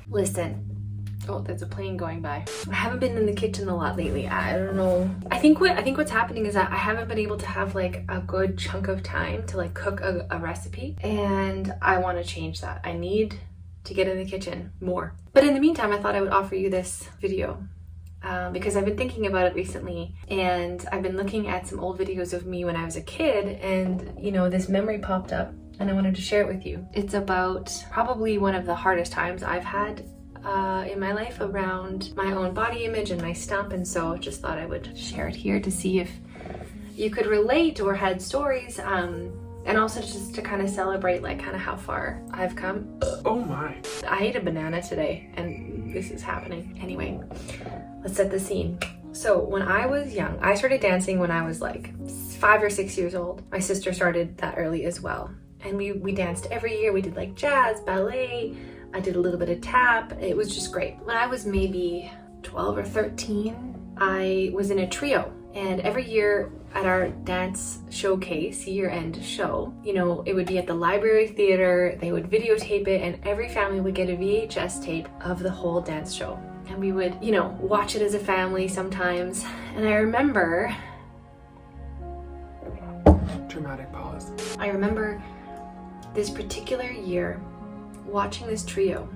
Listen. Oh, there's a plane going by. I haven't been in the kitchen a lot lately. I don't know. I think what's happening is that I haven't been able to have like a good chunk of time to like cook a recipe, and I want to change that. I need to get in the kitchen more. But in the meantime, I thought I would offer you this video because I've been thinking about it recently, and I've been looking at some old videos of me when I was a kid, and you know, this memory popped up and I wanted to share it with you. It's about probably one of the hardest times I've had in my life around my own body image and my stump, and so just thought I would share it here to see if you could relate or had stories, and also just to kind of celebrate like kind of how far I've come. Oh my. I ate a banana today and this is happening. Anyway, let's set the scene. So when I was young, I started dancing when I was like 5 or 6 years old. My sister started that early as well. And we danced every year. We did like jazz, ballet, I did a little bit of tap. It was just great. When I was maybe 12 or 13, I was in a trio. And every year at our dance showcase, year-end show, you know, it would be at the library theater, they would videotape it, and every family would get a VHS tape of the whole dance show. And we would, you know, watch it as a family sometimes. And I remember... Dramatic pause. I remember this particular year watching this trio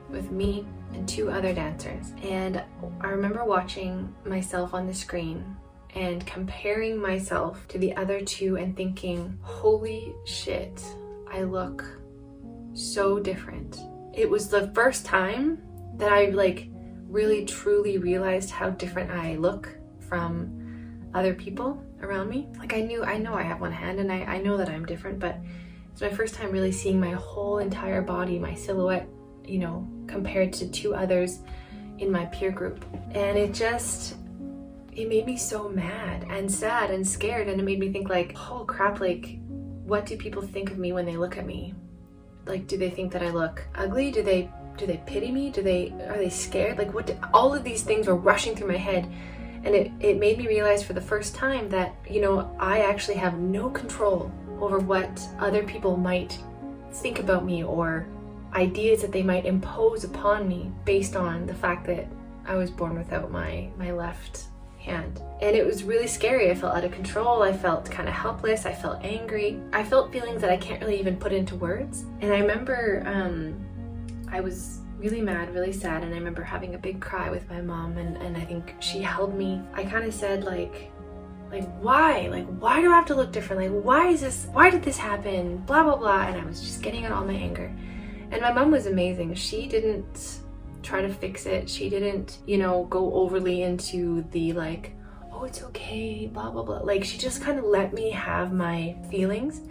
with me and 2 other dancers, and I remember watching myself on the screen and comparing myself to the other 2 and thinking, holy shit, I look so different. It was the first time that I like really truly realized how different I look from other people around me. Like I know I have one hand and I know that I'm different, but it's my first time really seeing my whole entire body, my silhouette, you know, compared to 2 others in my peer group. And it made me so mad and sad and scared, and it made me think like, oh crap, like what do people think of me when they look at me? Like, do they think that I look ugly? Do they pity me? Are they scared? Like all of these things were rushing through my head, and it made me realize for the first time that, you know, I actually have no control over what other people might think about me or ideas that they might impose upon me based on the fact that I was born without my left hand. And it was really scary. I felt out of control. I felt kind of helpless. I felt angry. I felt feelings that I can't really even put into words. And I remember I was really mad, really sad, and I remember having a big cry with my mom, and I think she held me. I kind of said like why? Like, why do I have to look different? Like, why did this happen? Blah, blah, blah. And I was just getting out all my anger. And my mom was amazing. She didn't try to fix it. She didn't, you know, go overly into the like, oh, it's okay, blah, blah, blah. Like, she just kind of let me have my feelings,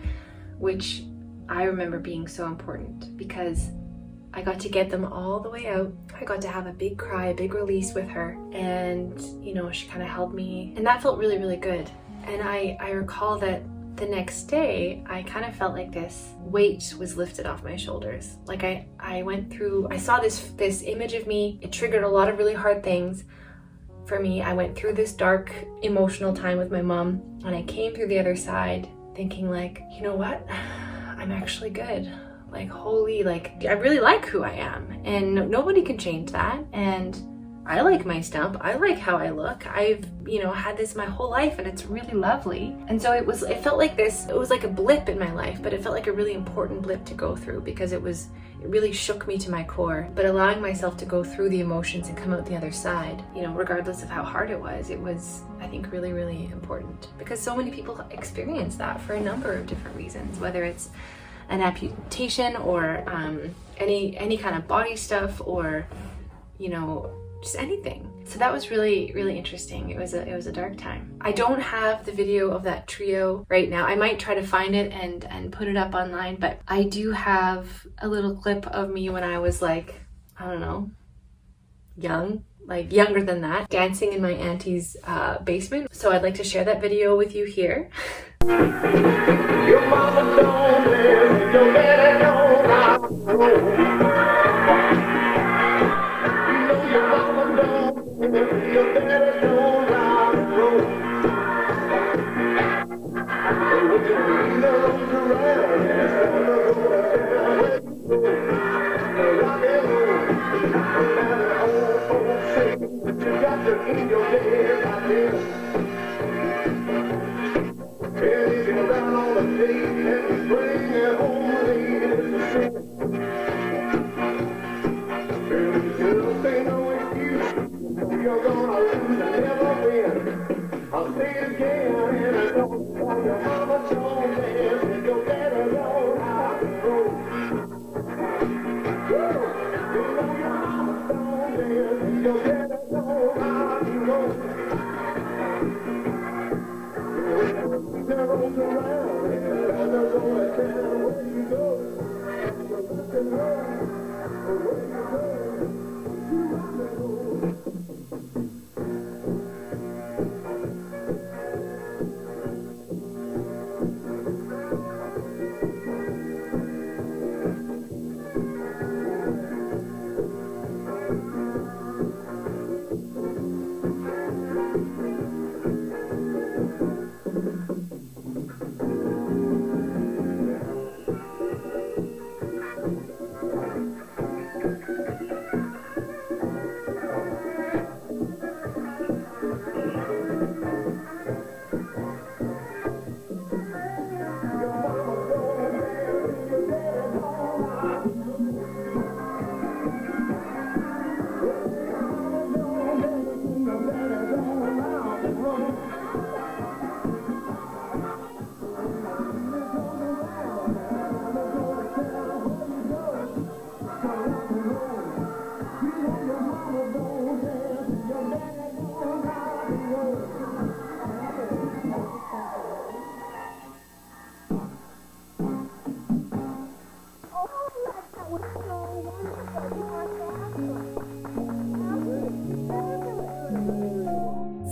which I remember being so important because I got to get them all the way out. I got to have a big cry, a big release with her. And, you know, she kind of held me. And that felt really, really good. And I recall that the next day, I kind of felt like this weight was lifted off my shoulders. Like I saw this image of me. It triggered a lot of really hard things for me. I went through this dark emotional time with my mom, and I came through the other side thinking like, you know what? I'm actually good. Like, holy, like, I really like who I am, and nobody can change that. And I like my stump. I like how I look. I've, you know, had this my whole life, and it's really lovely. And so it felt like this, it was like a blip in my life, but it felt like a really important blip to go through because it really shook me to my core. But allowing myself to go through the emotions and come out the other side, you know, regardless of how hard it was, I think, really, really important because so many people experience that for a number of different reasons, whether it's an amputation or any kind of body stuff, or, you know, just anything. So that was really, really interesting. It was a dark time. I don't have the video of that trio right now. I might try to find it and put it up online, but I do have a little clip of me when I was like, I don't know, young, like younger than that, dancing in my auntie's basement. So I'd like to share that video with you here. Your mama don't live, your daddy don't rock and roll. You know your mama don't live, your daddy don't rock and roll. And when you bring the road around, it's gonna go down where you go.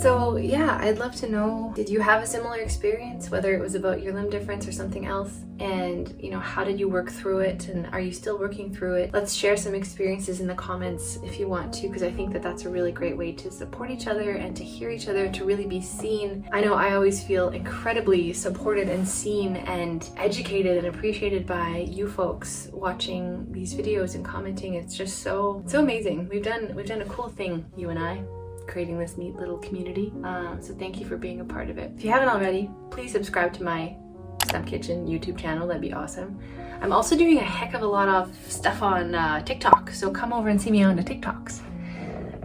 So yeah, I'd love to know, did you have a similar experience, whether it was about your limb difference or something else? And you know, how did you work through it, and are you still working through it? Let's share some experiences in the comments if you want to, because I think that that's a really great way to support each other and to hear each other, to really be seen. I know I always feel incredibly supported and seen and educated and appreciated by you folks watching these videos and commenting. It's just so amazing. We've done a cool thing, you and I, creating this neat little community. So thank you for being a part of it. If you haven't already, please subscribe to my Stump Kitchen YouTube channel. That'd be awesome. I'm also doing a heck of a lot of stuff on TikTok, so come over and see me on the TikToks.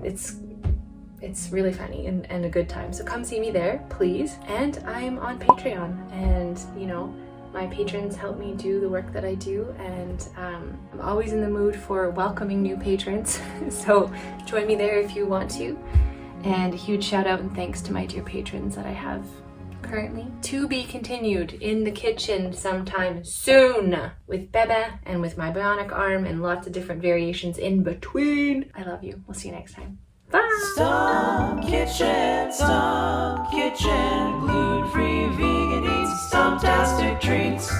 It's really funny and a good time. So come see me there, please. And I'm on Patreon, and you know, my patrons help me do the work that I do, and I'm always in the mood for welcoming new patrons. So join me there if you want to. And a huge shout out and thanks to my dear patrons that I have currently. To be continued in the kitchen sometime soon with Bebe and with my bionic arm and lots of different variations in between. I love you. We'll see you next time. Bye! Stump Kitchen, gluten-free, vegan eats, Stumptastic treats.